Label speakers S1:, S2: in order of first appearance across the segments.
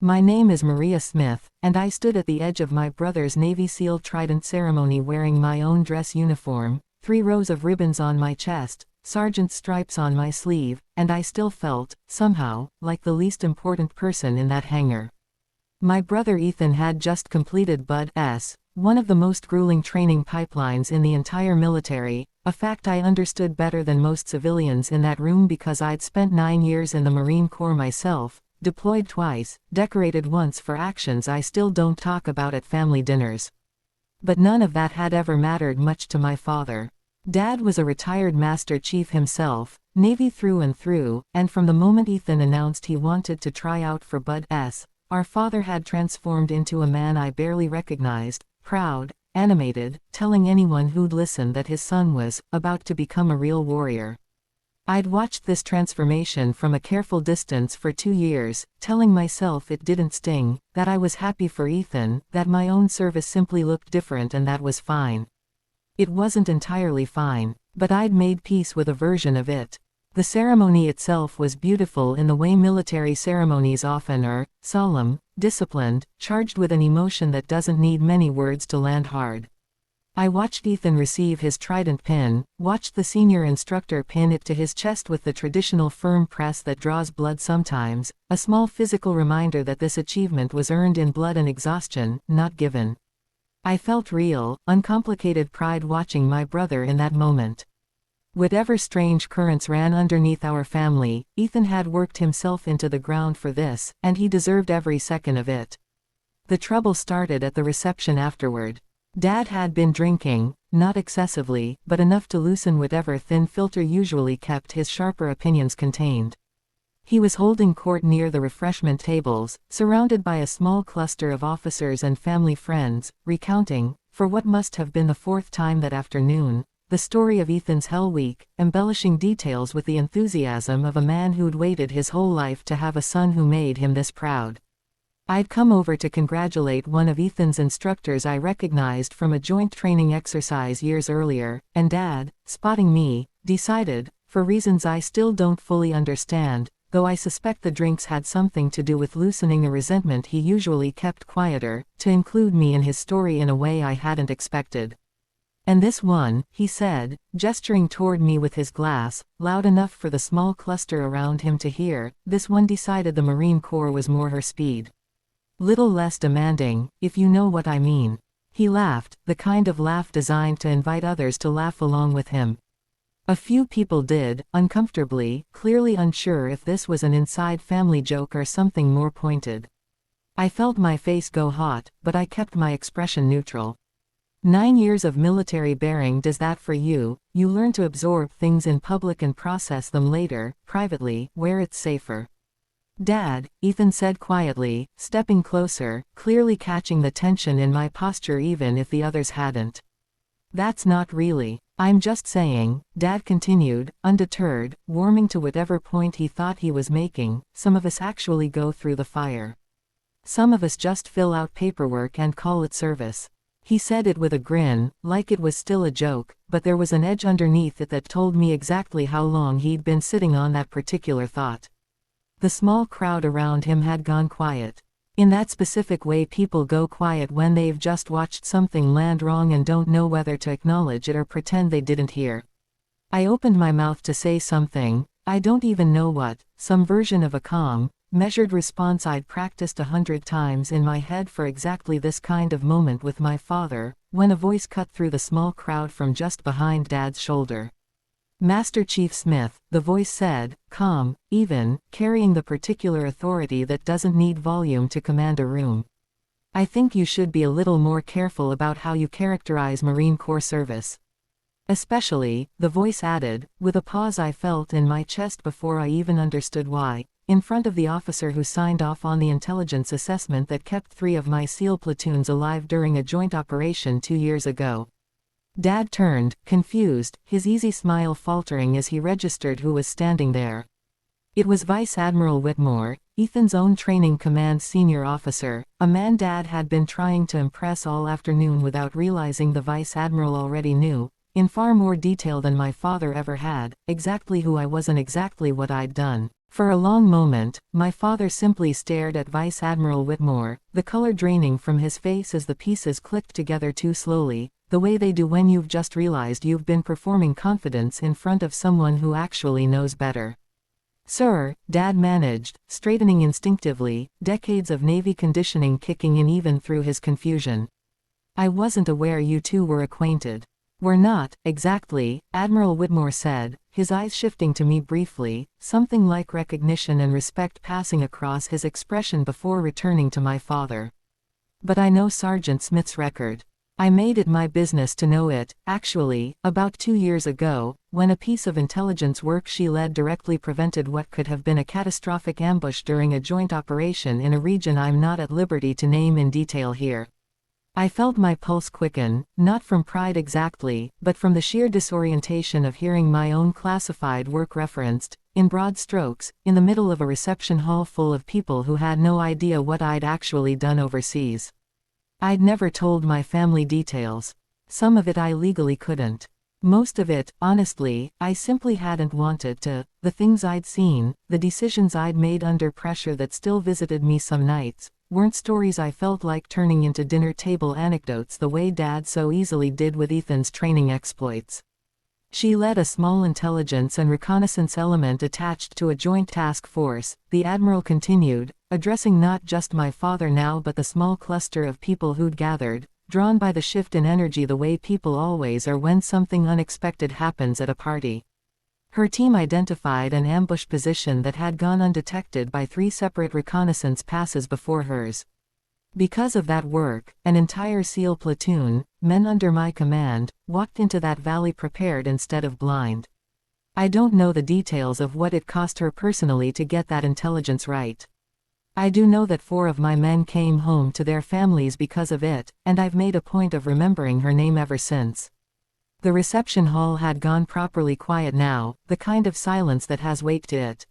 S1: My name is Maria Smith, and I stood at the edge of my brother's Navy SEAL Trident ceremony wearing my own dress uniform, 3 rows of ribbons on my chest, sergeant's stripes on my sleeve, and I still felt, somehow, like the least important person in that hangar. My brother Ethan had just completed BUD-S, one of the most grueling training pipelines in the entire military, a fact I understood better than most civilians in that room because I'd spent 9 years in the Marine Corps myself, deployed twice, decorated once for actions I still don't talk about at family dinners. But none of that had ever mattered much to my father. Dad was a retired Master Chief himself, Navy through and through, and from the moment Ethan announced he wanted to try out for BUD-S, our father had transformed into a man I barely recognized, proud, animated, telling anyone who'd listen that his son was about to become a real warrior. I'd watched this transformation from a careful distance for 2 years, telling myself it didn't sting, that I was happy for Ethan, that my own service simply looked different and that was fine. It wasn't entirely fine, but I'd made peace with a version of it. The ceremony itself was beautiful in the way military ceremonies often are, solemn, disciplined, charged with an emotion that doesn't need many words to land hard. I watched Ethan receive his Trident pin, watched the senior instructor pin it to his chest with the traditional firm press that draws blood sometimes, a small physical reminder that this achievement was earned in blood and exhaustion, not given. I felt real, uncomplicated pride watching my brother in that moment. Whatever strange currents ran underneath our family, Ethan had worked himself into the ground for this, and he deserved every second of it. The trouble started at the reception afterward. Dad had been drinking, not excessively, but enough to loosen whatever thin filter usually kept his sharper opinions contained. He was holding court near the refreshment tables, surrounded by a small cluster of officers and family friends, recounting, for what must have been the 4th time that afternoon, the story of Ethan's Hell Week, embellishing details with the enthusiasm of a man who'd waited his whole life to have a son who made him this proud. I'd come over to congratulate one of Ethan's instructors I recognized from a joint training exercise years earlier, and Dad, spotting me, decided, for reasons I still don't fully understand, though I suspect the drinks had something to do with loosening a resentment he usually kept quieter, to include me in his story in a way I hadn't expected. And this one, he said, gesturing toward me with his glass, loud enough for the small cluster around him to hear, this one decided the Marine Corps was more her speed. Little less demanding, if you know what I mean. He laughed, the kind of laugh designed to invite others to laugh along with him. A few people did, uncomfortably, clearly unsure if this was an inside family joke or something more pointed. I felt my face go hot, but I kept my expression neutral. 9 years of military bearing does that for you. You learn to absorb things in public and process them later, privately, where it's safer. Dad, Ethan said quietly, stepping closer, clearly catching the tension in my posture even if the others hadn't. That's not really. I'm just saying, Dad continued, undeterred, warming to whatever point he thought he was making, some of us actually go through the fire. Some of us just fill out paperwork and call it service. He said it with a grin, like it was still a joke, but there was an edge underneath it that told me exactly how long he'd been sitting on that particular thought. The small crowd around him had gone quiet. In that specific way people go quiet when they've just watched something land wrong and don't know whether to acknowledge it or pretend they didn't hear. I opened my mouth to say something, I don't even know what, some version of a calm, measured response I'd practiced 100 times in my head for exactly this kind of moment with my father, when a voice cut through the small crowd from just behind Dad's shoulder. Master Chief Smith, the voice said, calm, even, carrying the particular authority that doesn't need volume to command a room. I think you should be a little more careful about how you characterize Marine Corps service. Especially, the voice added, with a pause I felt in my chest before I even understood why, in front of the officer who signed off on the intelligence assessment that kept 3 of my SEAL platoons alive during a joint operation 2 years ago. Dad turned, confused, his easy smile faltering as he registered who was standing there. It was Vice Admiral Whitmore, Ethan's own training command senior officer, a man Dad had been trying to impress all afternoon without realizing the Vice Admiral already knew, in far more detail than my father ever had, exactly who I was and exactly what I'd done. For a long moment, my father simply stared at Vice Admiral Whitmore, the color draining from his face as the pieces clicked together too slowly, the way they do when you've just realized you've been performing confidence in front of someone who actually knows better. "Sir," Dad managed, straightening instinctively, decades of Navy conditioning kicking in even through his confusion. "I wasn't aware you two were acquainted." "We're not, exactly," Admiral Whitmore said, his eyes shifting to me briefly, something like recognition and respect passing across his expression before returning to my father. "But I know Sergeant Smith's record. I made it my business to know it, actually, about 2 years ago, when a piece of intelligence work she led directly prevented what could have been a catastrophic ambush during a joint operation in a region I'm not at liberty to name in detail here." I felt my pulse quicken, not from pride exactly, but from the sheer disorientation of hearing my own classified work referenced, in broad strokes, in the middle of a reception hall full of people who had no idea what I'd actually done overseas. I'd never told my family details. Some of it I legally couldn't. Most of it, honestly, I simply hadn't wanted to. The things I'd seen, the decisions I'd made under pressure that still visited me some nights, weren't stories I felt like turning into dinner table anecdotes the way Dad so easily did with Ethan's training exploits. "She led a small intelligence and reconnaissance element attached to a joint task force," the Admiral continued, addressing not just my father now but the small cluster of people who'd gathered, drawn by the shift in energy the way people always are when something unexpected happens at a party. Her team identified an ambush position that had gone undetected by 3 separate reconnaissance passes before hers. Because of that work, an entire SEAL platoon, men under my command, walked into that valley prepared instead of blind. I don't know the details of what it cost her personally to get that intelligence right. I do know that 4 of my men came home to their families because of it, and I've made a point of remembering her name ever since. The reception hall had gone properly quiet now, the kind of silence that has weight to it.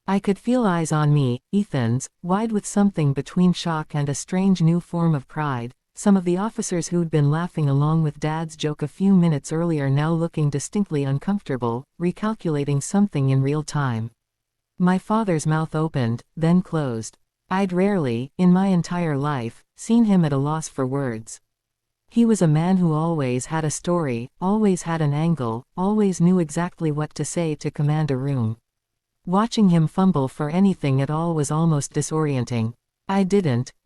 S1: I could feel eyes on me, Ethan's, wide with something between shock and a strange new form of pride. Some of the officers who'd been laughing along with Dad's joke a few minutes earlier now looking distinctly uncomfortable, recalculating something in real time. My father's mouth opened, then closed. I'd rarely, in my entire life, seen him at a loss for words. He was a man who always had a story, always had an angle, always knew exactly what to say to command a room. Watching him fumble for anything at all was almost disorienting.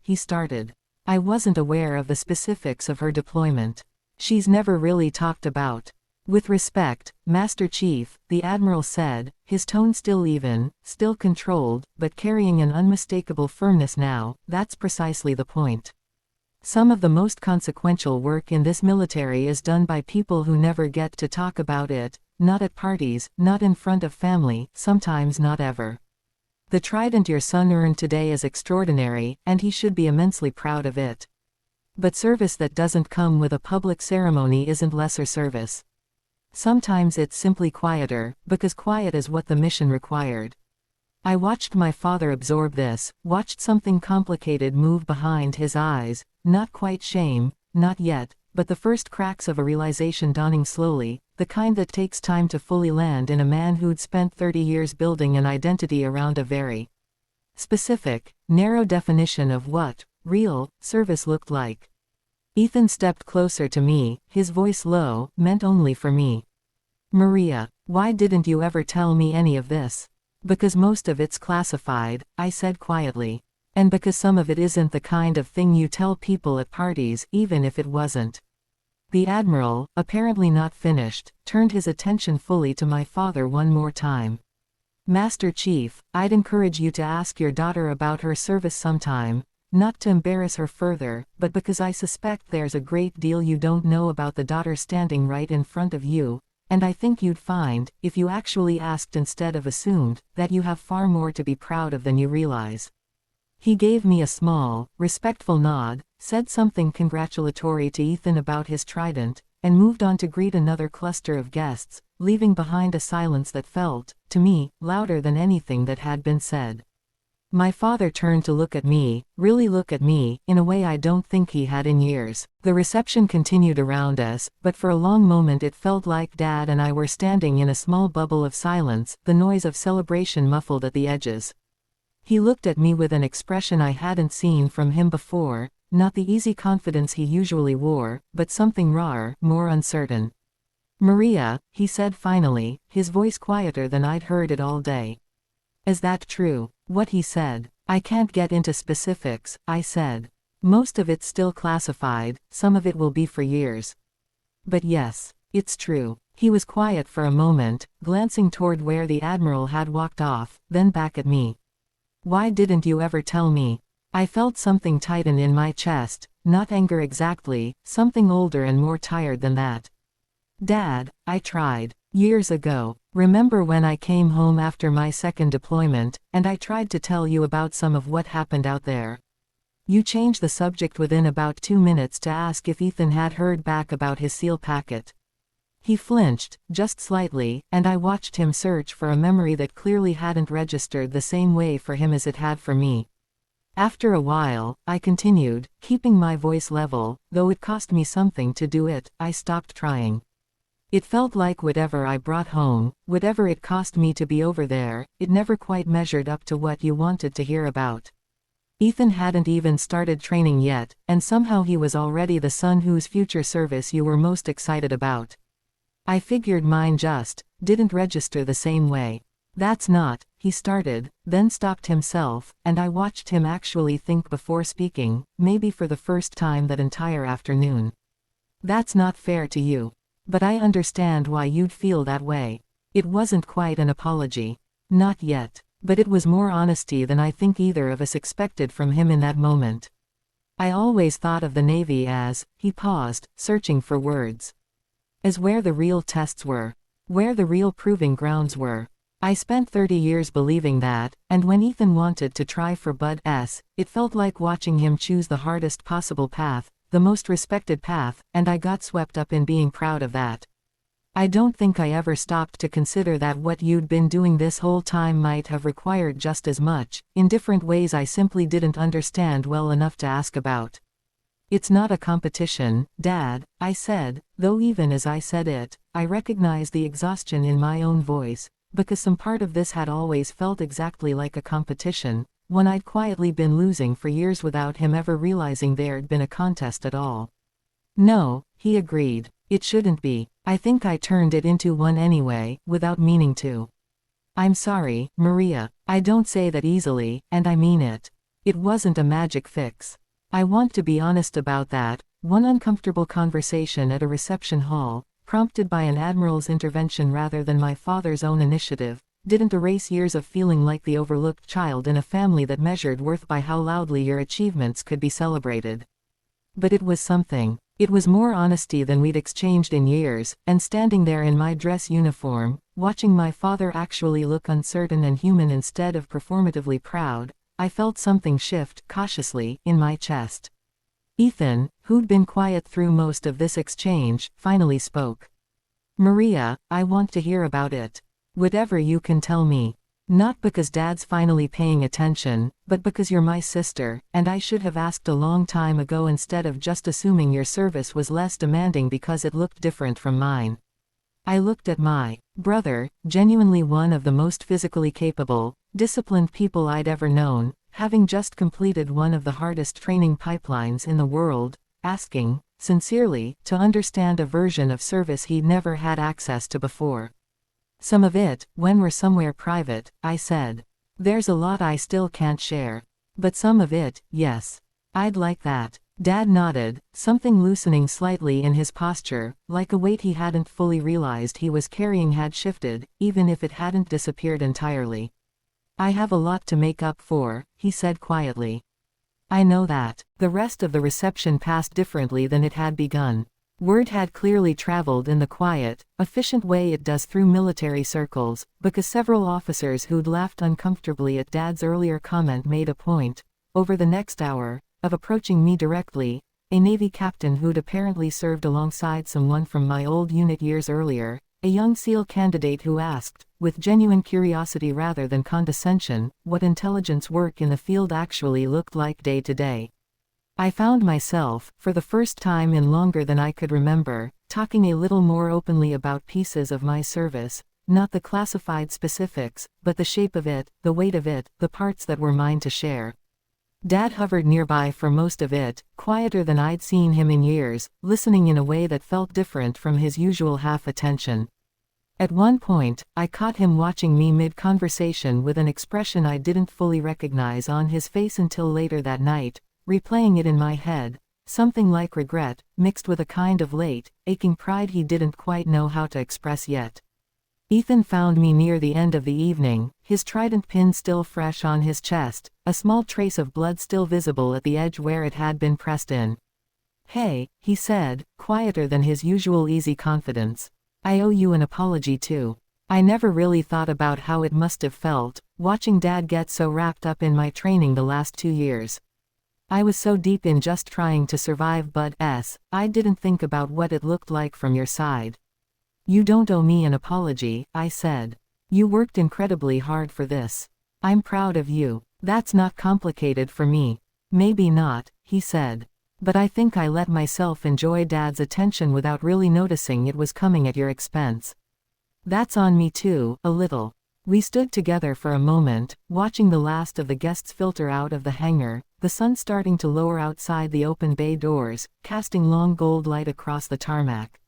S1: He started. "I wasn't aware of the specifics of her deployment. She's never really talked about." "With respect, Master Chief," the Admiral said, his tone still even, still controlled, but carrying an unmistakable firmness now, "that's precisely the point. Some of the most consequential work in this military is done by people who never get to talk about it, not at parties, not in front of family, sometimes not ever. The trident your son earned today is extraordinary, and he should be immensely proud of it. But service that doesn't come with a public ceremony isn't lesser service. Sometimes it's simply quieter, because quiet is what the mission required." I watched my father absorb this, watched something complicated move behind his eyes, not quite shame, not yet, but the first cracks of a realization dawning slowly, the kind that takes time to fully land in a man who'd spent 30 years building an identity around a very specific, narrow definition of what real service looked like. Ethan stepped closer to me, his voice low, meant only for me. "Maria, why didn't you ever tell me any of this?" "Because most of it's classified," I said quietly. "And because some of it isn't the kind of thing you tell people at parties, even if it wasn't." The Admiral, apparently not finished, turned his attention fully to my father one more time. "Master Chief, I'd encourage you to ask your daughter about her service sometime, not to embarrass her further, but because I suspect there's a great deal you don't know about the daughter standing right in front of you. And I think you'd find, if you actually asked instead of assumed, that you have far more to be proud of than you realize." He gave me a small, respectful nod, said something congratulatory to Ethan about his trident, and moved on to greet another cluster of guests, leaving behind a silence that felt, to me, louder than anything that had been said. My father turned to look at me, really look at me, in a way I don't think he had in years. The reception continued around us, but for a long moment it felt like Dad and I were standing in a small bubble of silence, the noise of celebration muffled at the edges. He looked at me with an expression I hadn't seen from him before, not the easy confidence he usually wore, but something rawer, more uncertain. "Maria," he said finally, his voice quieter than I'd heard it all day. "Is that true, what he said?" "I can't get into specifics," I said. "Most of it's still classified, some of it will be for years. But yes, it's true." He was quiet for a moment, glancing toward where the Admiral had walked off, then back at me. "Why didn't you ever tell me?" I felt something tighten in my chest, not anger exactly, something older and more tired than that. "Dad," I tried. "Years ago. Remember when I came home after my second deployment, and I tried to tell you about some of what happened out there? You changed the subject within about 2 minutes to ask if Ethan had heard back about his SEAL packet." He flinched, just slightly, and I watched him search for a memory that clearly hadn't registered the same way for him as it had for me. "After a while," I continued, keeping my voice level, though it cost me something to do it, "I stopped trying. It felt like whatever I brought home, whatever it cost me to be over there, it never quite measured up to what you wanted to hear about. Ethan hadn't even started training yet, and somehow he was already the son whose future service you were most excited about. I figured mine just didn't register the same way." "That's not," he started, then stopped himself, and I watched him actually think before speaking, maybe for the first time that entire afternoon. "That's not fair to you. But I understand why you'd feel that way." It wasn't quite an apology. Not yet. But it was more honesty than I think either of us expected from him in that moment. "I always thought of the Navy as," he paused, searching for words, "as where the real tests were. Where the real proving grounds were. I spent 30 years believing that, and when Ethan wanted to try for Bud.S, it felt like watching him choose the hardest possible path, the most respected path, and I got swept up in being proud of that. I don't think I ever stopped to consider that what you'd been doing this whole time might have required just as much, in different ways I simply didn't understand well enough to ask about." "It's not a competition, Dad," I said, though even as I said it, I recognized the exhaustion in my own voice, because some part of this had always felt exactly like a competition, one I'd quietly been losing for years without him ever realizing there'd been a contest at all. "No," he agreed. "It shouldn't be. I think I turned it into one anyway, without meaning to. I'm sorry, Maria. I don't say that easily, and I mean it. It wasn't a magic fix. I want to be honest about that." One uncomfortable conversation at a reception hall, prompted by an admiral's intervention rather than my father's own initiative, didn't erase years of feeling like the overlooked child in a family that measured worth by how loudly your achievements could be celebrated. But it was something. It was more honesty than we'd exchanged in years, and standing there in my dress uniform, watching my father actually look uncertain and human instead of performatively proud, I felt something shift, cautiously, in my chest. Ethan, who'd been quiet through most of this exchange, finally spoke. "Maria, I want to hear about it. Whatever you can tell me. Not because Dad's finally paying attention, but because you're my sister, and I should have asked a long time ago instead of just assuming your service was less demanding because it looked different from mine." I looked at my brother, genuinely one of the most physically capable, disciplined people I'd ever known, having just completed one of the hardest training pipelines in the world, asking, sincerely, to understand a version of service he'd never had access to before. "Some of it, when we're somewhere private," I said. "There's a lot I still can't share. But some of it, yes. I'd like that." Dad nodded, something loosening slightly in his posture, like a weight he hadn't fully realized he was carrying had shifted, even if it hadn't disappeared entirely. "I have a lot to make up for," he said quietly. "I know that." The rest of the reception passed differently than it had begun. Word had clearly traveled in the quiet, efficient way it does through military circles, because several officers who'd laughed uncomfortably at Dad's earlier comment made a point, over the next hour, of approaching me directly, a Navy captain who'd apparently served alongside someone from my old unit years earlier, a young SEAL candidate who asked, with genuine curiosity rather than condescension, what intelligence work in the field actually looked like day to day. I found myself, for the first time in longer than I could remember, talking a little more openly about pieces of my service, not the classified specifics, but the shape of it, the weight of it, the parts that were mine to share. Dad hovered nearby for most of it, quieter than I'd seen him in years, listening in a way that felt different from his usual half-attention. At one point, I caught him watching me mid-conversation with an expression I didn't fully recognize on his face until later that night, replaying it in my head, something like regret, mixed with a kind of late, aching pride he didn't quite know how to express yet. Ethan found me near the end of the evening, his trident pin still fresh on his chest, a small trace of blood still visible at the edge where it had been pressed in. "Hey," he said, quieter than his usual easy confidence. "I owe you an apology too. I never really thought about how it must have felt, watching Dad get so wrapped up in my training the last 2 years. I was so deep in just trying to survive but I didn't think about what it looked like from your side." "You don't owe me an apology," I said. "You worked incredibly hard for this. I'm proud of you. That's not complicated for me." "Maybe not," he said. "But I think I let myself enjoy Dad's attention without really noticing it was coming at your expense." "That's on me too, a little." We stood together for a moment, watching the last of the guests filter out of the hangar, the sun starting to lower outside the open bay doors, casting long gold light across the tarmac.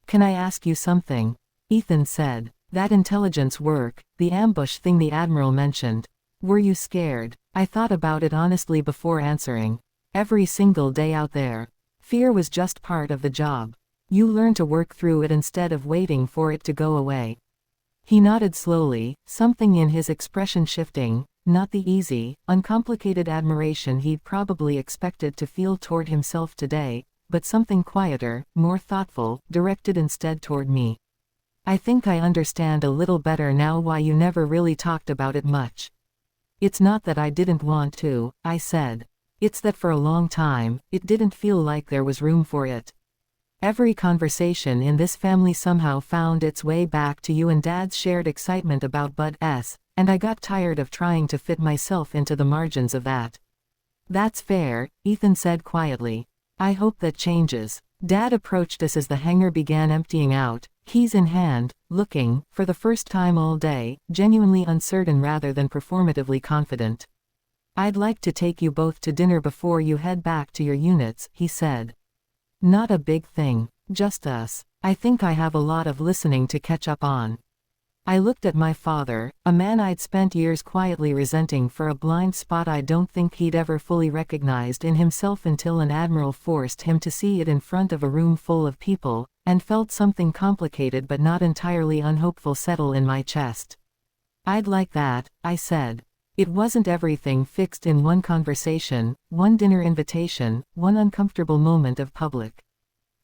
S1: "Can I ask you something?" Ethan said. "That intelligence work, the ambush thing the Admiral mentioned. Were you scared?" I thought about it honestly before answering. "Every single day out there. Fear was just part of the job. You learn to work through it instead of waiting for it to go away." He nodded slowly, something in his expression shifting, not the easy, uncomplicated admiration he'd probably expected to feel toward himself today, but something quieter, more thoughtful, directed instead toward me. "I think I understand a little better now why you never really talked about it much." "It's not that I didn't want to," I said. "It's that for a long time, it didn't feel like there was room for it. Every conversation in this family somehow found its way back to you and Dad's shared excitement about Bud-S, and I got tired of trying to fit myself into the margins of that." "That's fair," Ethan said quietly. "I hope that changes." Dad approached us as the hangar began emptying out, keys in hand, looking, for the first time all day, genuinely uncertain rather than performatively confident. "I'd like to take you both to dinner before you head back to your units," he said. "Not a big thing. Just us. I think I have a lot of listening to catch up on." I looked at my father, a man I'd spent years quietly resenting for a blind spot I don't think he'd ever fully recognized in himself until an admiral forced him to see it in front of a room full of people, and felt something complicated but not entirely unhopeful settle in my chest. "I'd like that," I said. It wasn't everything fixed in one conversation, one dinner invitation, one uncomfortable moment of public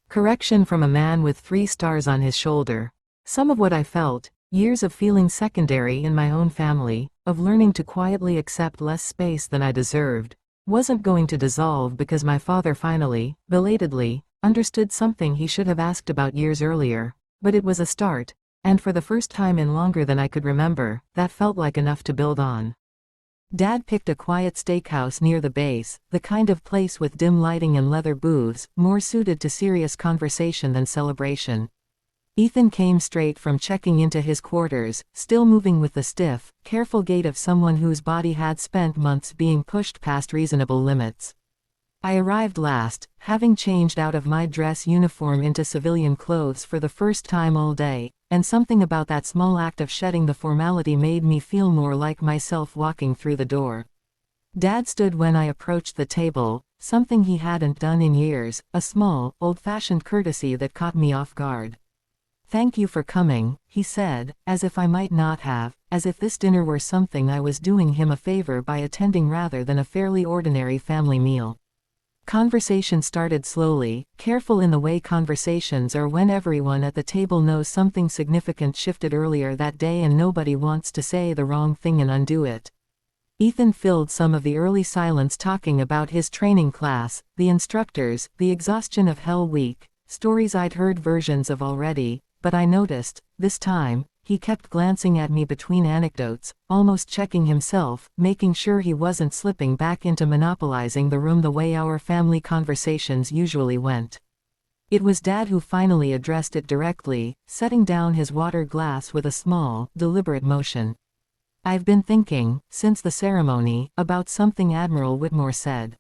S1: correction from a man with 3 stars on his shoulder. Some of what I felt, years of feeling secondary in my own family, of learning to quietly accept less space than I deserved, wasn't going to dissolve because my father finally, belatedly, understood something he should have asked about years earlier, but it was a start, and for the first time in longer than I could remember, that felt like enough to build on. Dad picked a quiet steakhouse near the base, the kind of place with dim lighting and leather booths, more suited to serious conversation than celebration. Ethan came straight from checking into his quarters, still moving with the stiff, careful gait of someone whose body had spent months being pushed past reasonable limits. I arrived last, having changed out of my dress uniform into civilian clothes for the first time all day, and something about that small act of shedding the formality made me feel more like myself walking through the door. Dad stood when I approached the table, something he hadn't done in years, a small, old-fashioned courtesy that caught me off guard. "Thank you for coming," he said, as if I might not have, as if this dinner were something I was doing him a favor by attending rather than a fairly ordinary family meal. Conversation started slowly, careful in the way conversations are when everyone at the table knows something significant shifted earlier that day and nobody wants to say the wrong thing and undo it. Ethan filled some of the early silence talking about his training class, the instructors, the exhaustion of Hell Week, stories I'd heard versions of already, but I noticed, this time, he kept glancing at me between anecdotes, almost checking himself, making sure he wasn't slipping back into monopolizing the room the way our family conversations usually went. It was Dad who finally addressed it directly, setting down his water glass with a small, deliberate motion. "I've been thinking, since the ceremony, about something Admiral Whitmore said.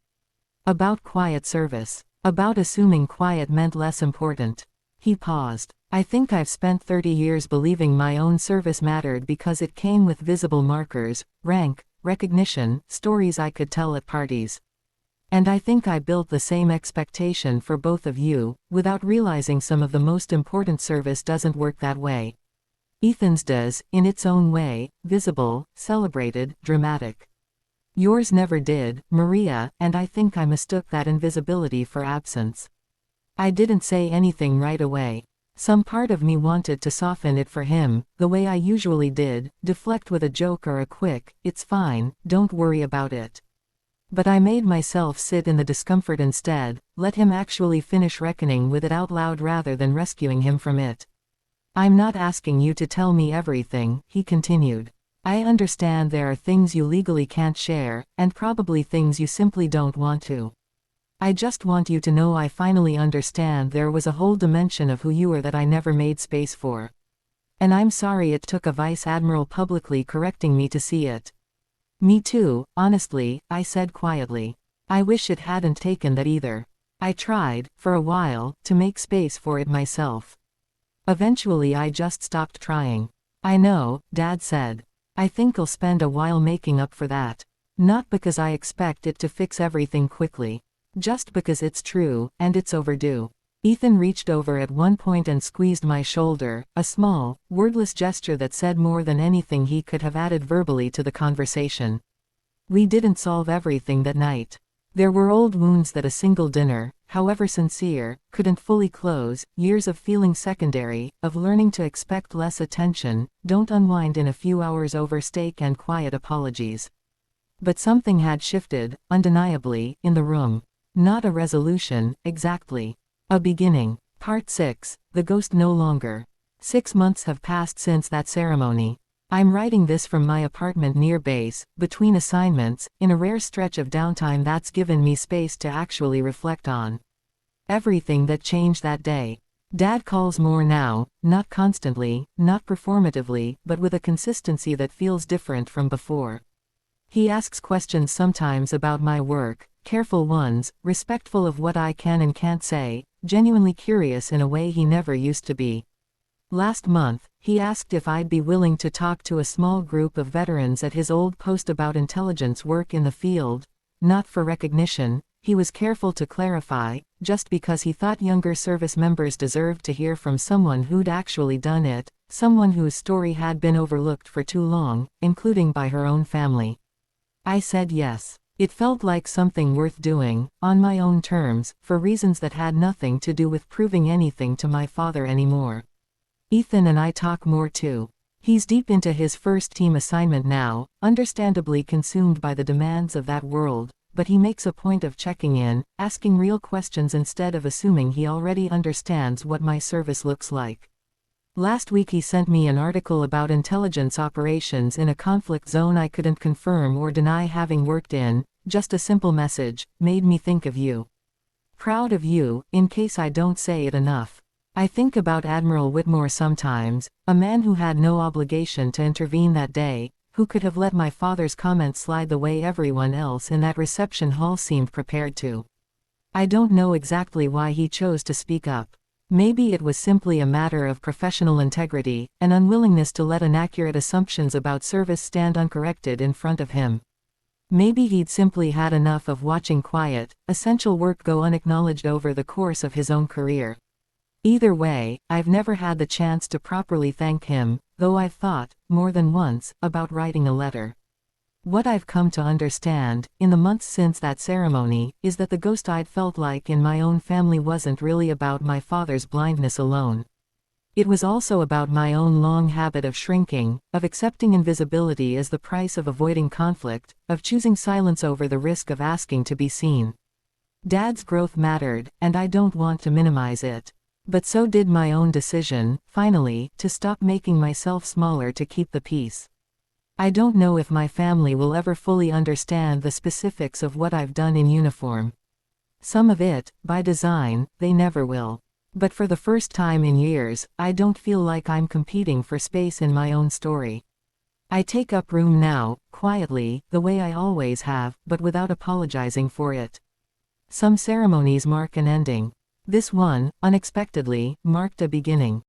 S1: About quiet service. About assuming quiet meant less important." He paused. "I think I've spent 30 years believing my own service mattered because it came with visible markers, rank, recognition, stories I could tell at parties. And I think I built the same expectation for both of you, without realizing some of the most important service doesn't work that way. Ethan's does, in its own way, visible, celebrated, dramatic. Yours never did, Maria, and I think I mistook that invisibility for absence." I didn't say anything right away. Some part of me wanted to soften it for him, the way I usually did, deflect with a joke or a quick, "It's fine, don't worry about it." But I made myself sit in the discomfort instead, let him actually finish reckoning with it out loud rather than rescuing him from it. "I'm not asking you to tell me everything," he continued. "I understand there are things you legally can't share, and probably things you simply don't want to. I just want you to know I finally understand there was a whole dimension of who you are that I never made space for. And I'm sorry it took a Vice Admiral publicly correcting me to see it." "Me too, honestly," I said quietly. "I wish it hadn't taken that either. I tried, for a while, to make space for it myself. Eventually I just stopped trying." "I know," Dad said. "I think I'll spend a while making up for that. Not because I expect it to fix everything quickly. Just because it's true, and it's overdue." Ethan reached over at one point and squeezed my shoulder, a small, wordless gesture that said more than anything he could have added verbally to the conversation. We didn't solve everything that night. There were old wounds that a single dinner, however sincere, couldn't fully close, years of feeling secondary, of learning to expect less attention, don't unwind in a few hours over steak and quiet apologies. But something had shifted, undeniably, in the room. Not a resolution, exactly. A beginning. Part 6, The Ghost No Longer. 6 months have passed since that ceremony. I'm writing this from my apartment near base, between assignments, in a rare stretch of downtime that's given me space to actually reflect on everything that changed that day. Dad calls more now, not constantly, not performatively, but with a consistency that feels different from before. He asks questions sometimes about my work, careful ones, respectful of what I can and can't say, genuinely curious in a way he never used to be. Last month, he asked if I'd be willing to talk to a small group of veterans at his old post about intelligence work in the field. Not for recognition, he was careful to clarify, just because he thought younger service members deserved to hear from someone who'd actually done it, someone whose story had been overlooked for too long, including by her own family. I said yes. It felt like something worth doing, on my own terms, for reasons that had nothing to do with proving anything to my father anymore. Ethan and I talk more too. He's deep into his first team assignment now, understandably consumed by the demands of that world, but he makes a point of checking in, asking real questions instead of assuming he already understands what my service looks like. Last week he sent me an article about intelligence operations in a conflict zone I couldn't confirm or deny having worked in, just a simple message, "Made me think of you. Proud of you," in case I don't say it enough. I think about Admiral Whitmore sometimes, a man who had no obligation to intervene that day, who could have let my father's comments slide the way everyone else in that reception hall seemed prepared to. I don't know exactly why he chose to speak up. Maybe it was simply a matter of professional integrity, an unwillingness to let inaccurate assumptions about service stand uncorrected in front of him. Maybe he'd simply had enough of watching quiet, essential work go unacknowledged over the course of his own career. Either way, I've never had the chance to properly thank him, though I've thought, more than once, about writing a letter. What I've come to understand, in the months since that ceremony, is that the ghost I'd felt like in my own family wasn't really about my father's blindness alone. It was also about my own long habit of shrinking, of accepting invisibility as the price of avoiding conflict, of choosing silence over the risk of asking to be seen. Dad's growth mattered, and I don't want to minimize it. But so did my own decision, finally, to stop making myself smaller to keep the peace. I don't know if my family will ever fully understand the specifics of what I've done in uniform. Some of it, by design, they never will. But for the first time in years, I don't feel like I'm competing for space in my own story. I take up room now, quietly, the way I always have, but without apologizing for it. Some ceremonies mark an ending. This one, unexpectedly, marked a beginning.